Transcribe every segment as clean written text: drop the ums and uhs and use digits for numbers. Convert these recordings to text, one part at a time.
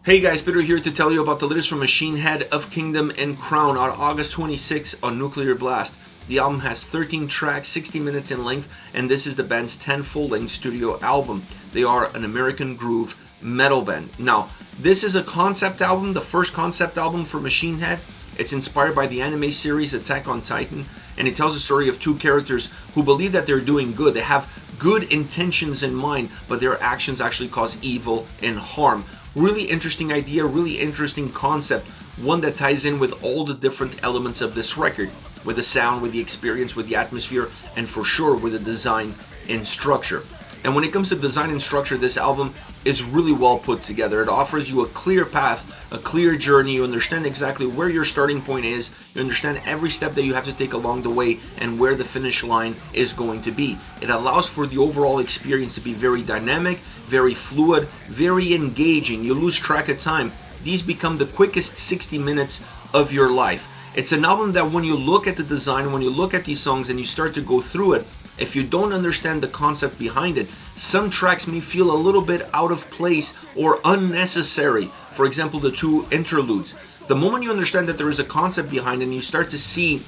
Hey guys, Peter here to tell you about the latest from Machine Head, Of Kingdom and Crown out August 26 on Nuclear Blast. The album has 13 tracks, 60 minutes in length, and this is the band's 10th full-length studio album. They are an American groove metal band. Now, this is a concept album, the first concept album for Machine Head. It's inspired by the anime series Attack on Titan, and it tells the story of two characters who believe that they're doing good. They have good intentions in mind, but their actions actually cause evil and harm. Really interesting idea, really interesting concept, one that ties in with all the different elements of this record, with the sound, with the experience, with the atmosphere, and for sure with the design and structure. And when it comes to design and structure, this album is really well put together. It offers you a clear path, a clear journey. You understand exactly where your starting point is. You understand every step that you have to take along the way and where the finish line is going to be. It allows for the overall experience to be very dynamic, very fluid, very engaging. You lose track of time. These become the quickest 60 minutes of your life. It's an album that when you look at the design, when you look at these songs and you start to go through it, if you don't understand the concept behind it, some tracks may feel a little bit out of place or unnecessary. For example, the two interludes. The moment you understand that there is a concept behind it and you start to see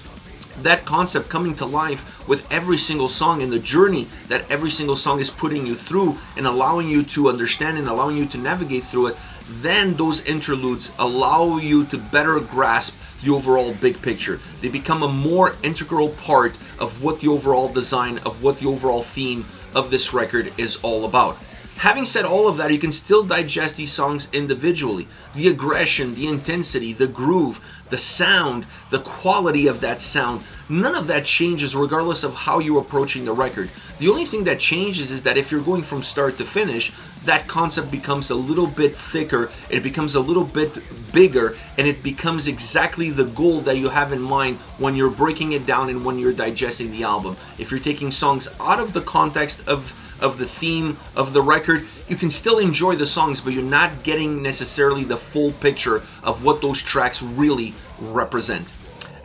that concept coming to life with every single song and the journey that every single song is putting you through and allowing you to understand and allowing you to navigate through it, then those interludes allow you to better grasp the overall big picture. They become a more integral part of what the overall design, of what the overall theme of this record is all about. Having said all of that, you can still digest these songs individually. The aggression, the intensity, the groove, the sound, the quality of that sound, none of that changes regardless of how you're approaching the record. The only thing that changes is that if you're going from start to finish, that concept becomes a little bit thicker, it becomes a little bit bigger, and it becomes exactly the goal that you have in mind when you're breaking it down and when you're digesting the album. If you're taking songs out of the context of the theme of the record, you can still enjoy the songs, but you're not getting necessarily the full picture of what those tracks really represent.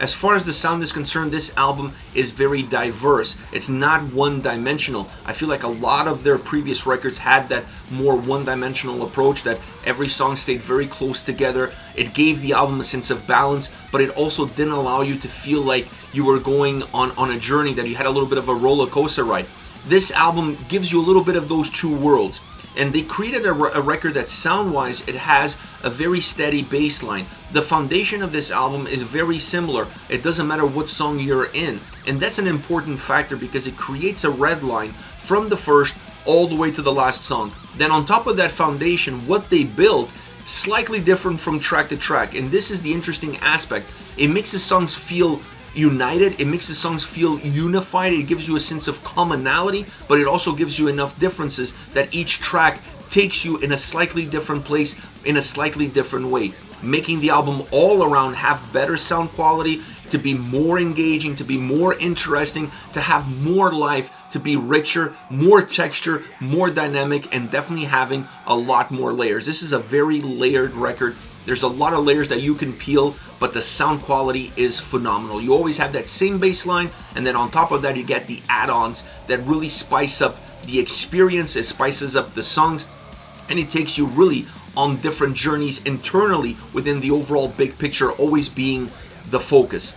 As far as the sound is concerned, this album is very diverse. It's not one-dimensional. I feel like a lot of their previous records had that more one-dimensional approach, that every song stayed very close together. It gave the album a sense of balance, but it also didn't allow you to feel like you were going on a journey, that you had a little bit of a roller coaster ride. This album gives you a little bit of those two worlds. And they created a record that sound-wise, it has a very steady bass line. The foundation of this album is very similar. It doesn't matter what song you're in. And that's an important factor because it creates a red line from the first all the way to the last song. Then on top of that foundation, what they built, slightly different from track to track. And this is the interesting aspect. It makes the songs feel united, it makes the songs feel unified, it gives you a sense of commonality, but it also gives you enough differences that each track takes you in a slightly different place, in a slightly different way, making the album all around have better sound quality, to be more engaging, to be more interesting, to have more life, to be richer, more texture, more dynamic, and definitely having a lot more layers. This is a very layered record. There's a lot of layers that you can peel, but the sound quality is phenomenal. You always have that same bass line, and then on top of that, you get the add-ons that really spice up the experience, it spices up the songs, and it takes you really on different journeys internally within the overall big picture, always being the focus.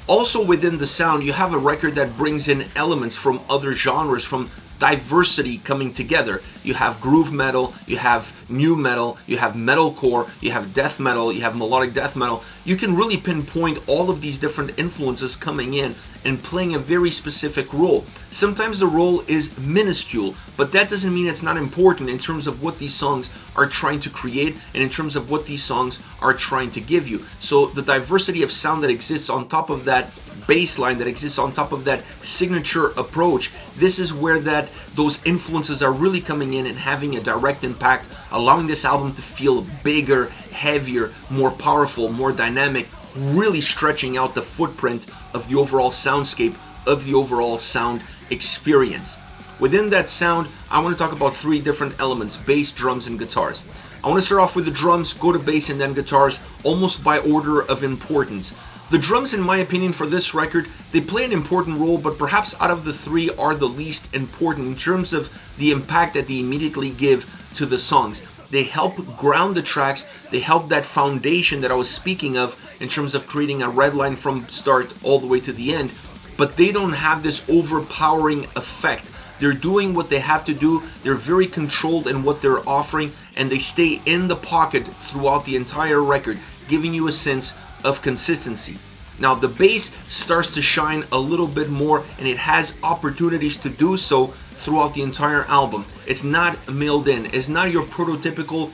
Also within the sound, you have a record that brings in elements from other genres, from diversity coming together. You have groove metal, you have new metal, you have metalcore, you have death metal, you have melodic death metal. You can really pinpoint all of these different influences coming in and playing a very specific role. Sometimes the role is minuscule, but that doesn't mean it's not important in terms of what these songs are trying to create and in terms of what these songs are trying to give you. So the diversity of sound that exists on top of that bass line, that exists on top of that signature approach, this is where those influences are really coming in and having a direct impact, allowing this album to feel bigger, heavier, more powerful, more dynamic, really stretching out the footprint of the overall soundscape, of the overall sound experience. Within that sound, I want to talk about three different elements: bass, drums, and guitars. I want to start off with the drums, go to bass, and then guitars, almost by order of importance. The drums, in my opinion, for this record, they play an important role, but perhaps out of the three are the least important in terms of the impact that they immediately give to the songs. They help ground the tracks. They help that foundation that I was speaking of in terms of creating a red line from start all the way to the end. But they don't have this overpowering effect. They're doing what they have to do. They're very controlled in what they're offering, and they stay in the pocket throughout the entire record, giving you a sense of consistency. Now the bass starts to shine a little bit more, and it has opportunities to do so throughout the entire album. It's not milled in. It's not your prototypical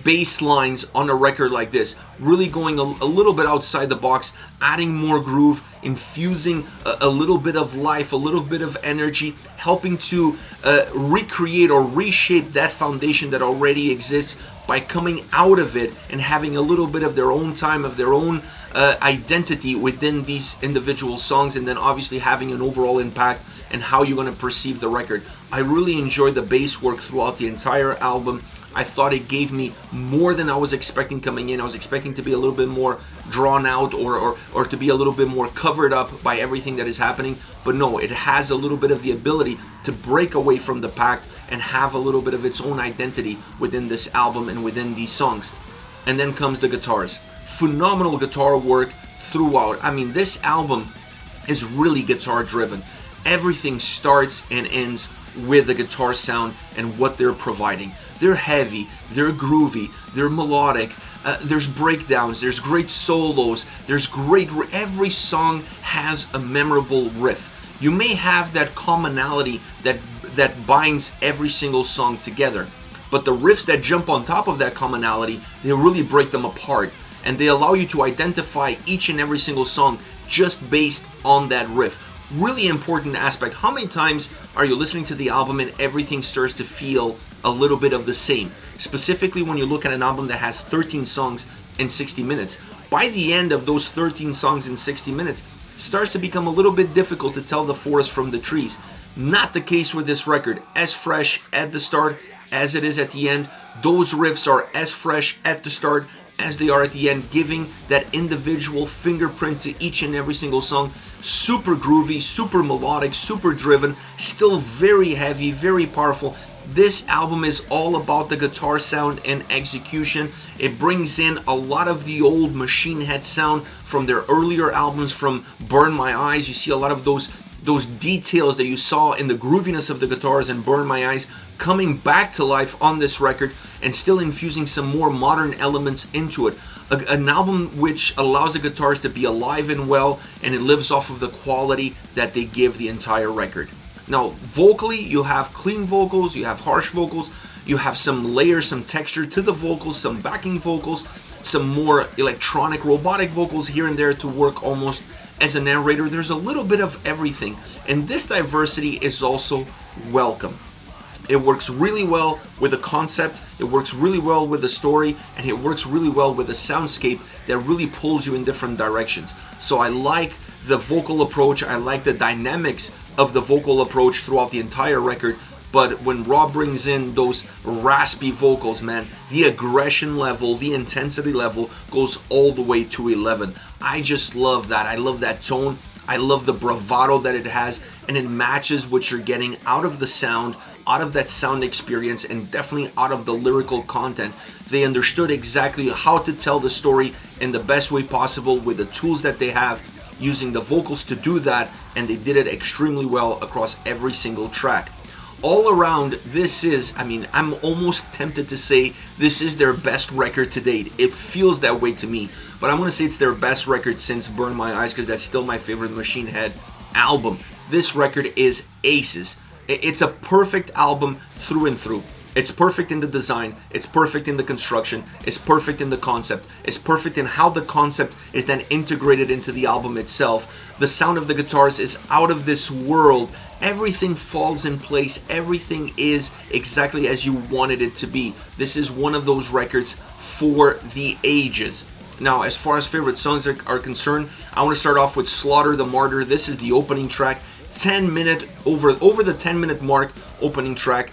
bass lines on a record like this. Really going a little bit outside the box, adding more groove, infusing a little bit of life, a little bit of energy, helping to recreate or reshape that foundation that already exists by coming out of it and having a little bit of their own time, of their own identity within these individual songs, and then obviously having an overall impact and how you're going to perceive the record. I really enjoyed the bass work throughout the entire album. I thought it gave me more than I was expecting coming in. I was expecting to be a little bit more drawn out or to be a little bit more covered up by everything that is happening. But no, it has a little bit of the ability to break away from the pack and have a little bit of its own identity within this album and within these songs. And then comes the guitars. Phenomenal guitar work throughout. I mean, this album is really guitar driven. Everything starts and ends with the guitar sound and what they're providing. They're heavy, they're groovy, they're melodic, there's breakdowns, there's great solos, every song has a memorable riff. You may have that commonality that binds every single song together, but the riffs that jump on top of that commonality, they really break them apart, and they allow you to identify each and every single song just based on that riff. Really important aspect. How many times are you listening to the album and everything starts to feel a little bit of the same? Specifically when you look at an album that has 13 songs in 60 minutes. By the end of those 13 songs in 60 minutes, it starts to become a little bit difficult to tell the forest from the trees. Not the case with this record. As fresh at the start as it is at the end. Those riffs are as fresh at the start as they are at the end, giving that individual fingerprint to each and every single song. Super groovy, super melodic, super driven, still very heavy, very powerful. This album is all about the guitar sound and execution. It brings in a lot of the old Machine Head sound from their earlier albums, from Burn My Eyes. You see a lot of those details that you saw in the grooviness of the guitars and Burn My Eyes coming back to life on this record, and still infusing some more modern elements into it. An album which allows the guitars to be alive and well, and it lives off of the quality that they give the entire record. Now, vocally, you have clean vocals, you have harsh vocals, you have some layers, some texture to the vocals, some backing vocals, some more electronic, robotic vocals here and there to work almost as a narrator. There's a little bit of everything, and this diversity is also welcome. It works really well with the concept, it works really well with the story, and it works really well with the soundscape that really pulls you in different directions. So I like the vocal approach, I like the dynamics of the vocal approach throughout the entire record, but when Rob brings in those raspy vocals, man, the aggression level, the intensity level goes all the way to 11. I just love that. I love that tone. I love the bravado that it has, and it matches what you're getting out of the sound, out of that sound experience, and definitely out of the lyrical content. They understood exactly how to tell the story in the best way possible with the tools that they have, using the vocals to do that, and they did it extremely well across every single track. All around, this is, I'm almost tempted to say this is their best record to date. It feels that way to me, but I'm going to say it's their best record since Burn My Eyes, because that's still my favorite Machine Head album. This record is aces. It's a perfect album through and through. It's perfect in the design, it's perfect in the construction, it's perfect in the concept, it's perfect in how the concept is then integrated into the album itself. The sound of the guitars is out of this world. Everything falls in place. Everything is exactly as you wanted it to be. This is one of those records for the ages. Now, as far as favorite songs are concerned, I want to start off with Slaughter the Martyr. This is the opening track. 10-minute, over the 10-minute mark opening track.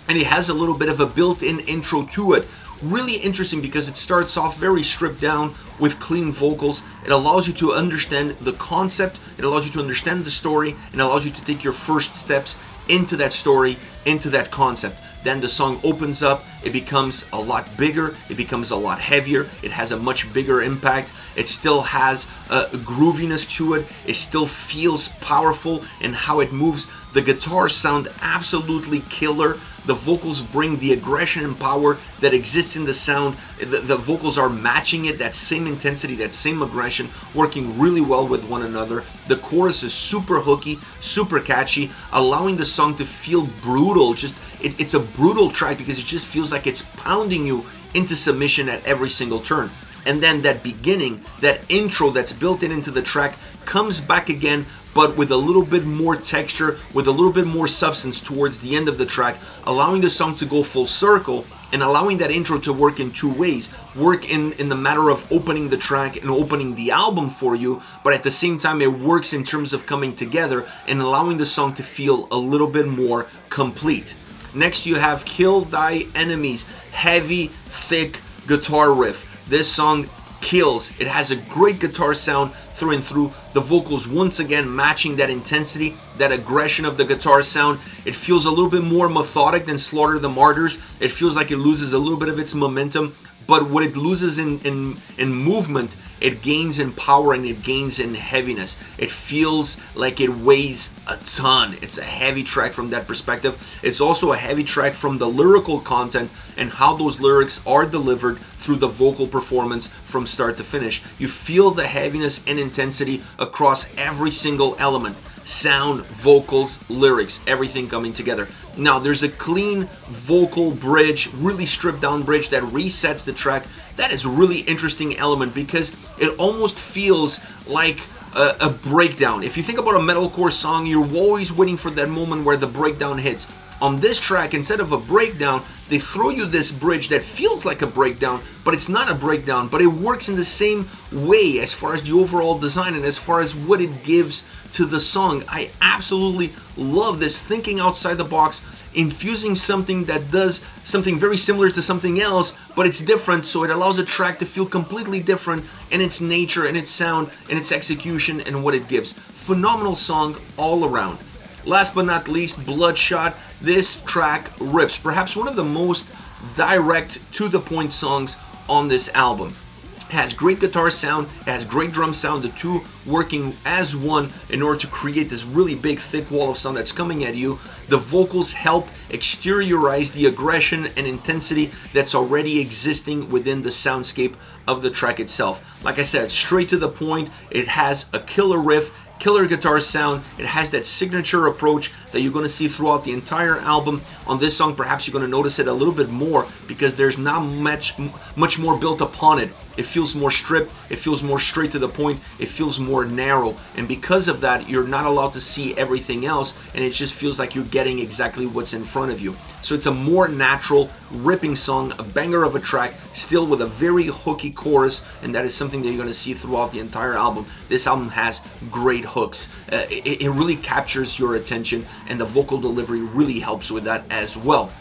And it has a little bit of a built-in intro to it. Really interesting because it starts off very stripped down with clean vocals. It allows you to understand the concept, it allows you to understand the story, and it allows you to take your first steps into that story, into that concept. Then the song opens up, it becomes a lot bigger, it becomes a lot heavier, it has a much bigger impact, it still has a grooviness to it, it still feels powerful in how it moves. The guitars sound absolutely killer. The vocals bring the aggression and power that exists in the sound. The vocals are matching it, that same intensity, that same aggression, working really well with one another. The chorus is super hooky, super catchy, allowing the song to feel brutal. It's a brutal track because it just feels like it's pounding you into submission at every single turn. And then that beginning, that intro that's built into the track comes back again, but with a little bit more texture, with a little bit more substance towards the end of the track, allowing the song to go full circle and allowing that intro to work in two ways. Work in the matter of opening the track and opening the album for you, but at the same time it works in terms of coming together and allowing the song to feel a little bit more complete. Next you have Kill Thy Enemies, heavy, thick guitar riff. This song kills. It has a great guitar sound through and through. The vocals once again matching that intensity, that aggression of the guitar sound. It feels a little bit more methodic than Slaughter the Martyrs. It feels like it loses a little bit of its momentum, but what it loses in movement, it gains in power and it gains in heaviness. It feels like it weighs a ton. It's a heavy track from that perspective. It's also a heavy track from the lyrical content and how those lyrics are delivered through the vocal performance from start to finish. You feel the heaviness and intensity across every single element. Sound, vocals, lyrics, everything coming together. Now there's a clean vocal bridge, really stripped down bridge that resets the track. That is a really interesting element because it almost feels like a breakdown. If you think about a metalcore song, you're always waiting for that moment where the breakdown hits. On this track, instead of a breakdown, they throw you this bridge that feels like a breakdown, but it's not a breakdown, but it works in the same way as far as the overall design and as far as what it gives to the song. I absolutely love this, thinking outside the box, infusing something that does something very similar to something else, but it's different, so it allows a track to feel completely different in its nature, in its sound, in its execution, and what it gives. Phenomenal song all around. Last but not least, Bloodshot. This track rips. Perhaps one of the most direct, to the point songs on this album. It has great guitar sound, it has great drum sound, the two working as one in order to create this really big thick wall of sound that's coming at you. The vocals help exteriorize the aggression and intensity that's already existing within the soundscape of the track itself. Like I said, straight to the point. It has a killer riff, killer guitar sound. It has that signature approach that you're going to see throughout the entire album. On this song, perhaps you're going to notice it a little bit more because there's not much more built upon it. It feels more stripped, it feels more straight to the point, it feels more narrow, and because of that you're not allowed to see everything else, and it just feels like you're getting exactly what's in front of you. So it's a more natural, ripping song, a banger of a track, still with a very hooky chorus, and that is something that you're going to see throughout the entire album. This album has great hooks. It really captures your attention, and the vocal delivery really helps with that as well.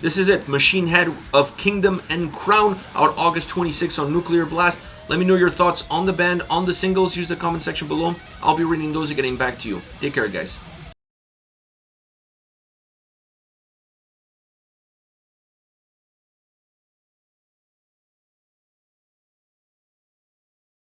This is it, Machine Head of Kingdom and Crown, out August 26th on Nuclear Blast. Let me know your thoughts on the band, on the singles. Use the comment section below. I'll be reading those and getting back to you. Take care, guys.